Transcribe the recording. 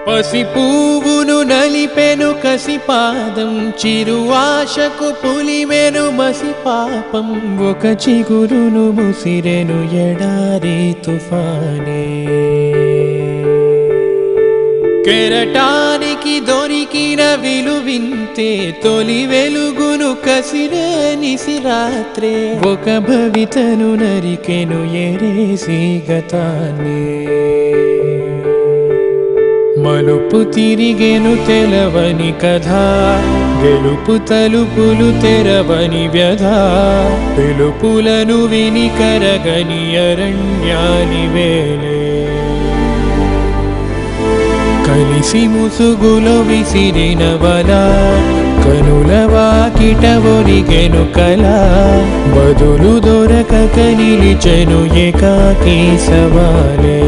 పసి పువ్వును నలిపెను కసిపాదం చిరు ఆశకు పులిమెను మసి పాపం ఒక చిగురును ముసిరెను ఎడారి తుఫానే కెరటానికి దొరికిన విలువింతే తొలి వెలుగును కసిరే నిసిరాత్రే ఒక భవితను నరికెను ఎరేసి గతాన్ని మలుపు తిరిగెను తెలవని కథ గెలుపు తలుపులు తెరవని వ్యధ పిలుపులను విని కరగని అరణ్యాని వేలే కలిసి ముసుగులో విసిరిన వల కనుల వాకిట ఒరిగెను కల బదులు దొరకక నిలిచెను ఏకాకి సవాలే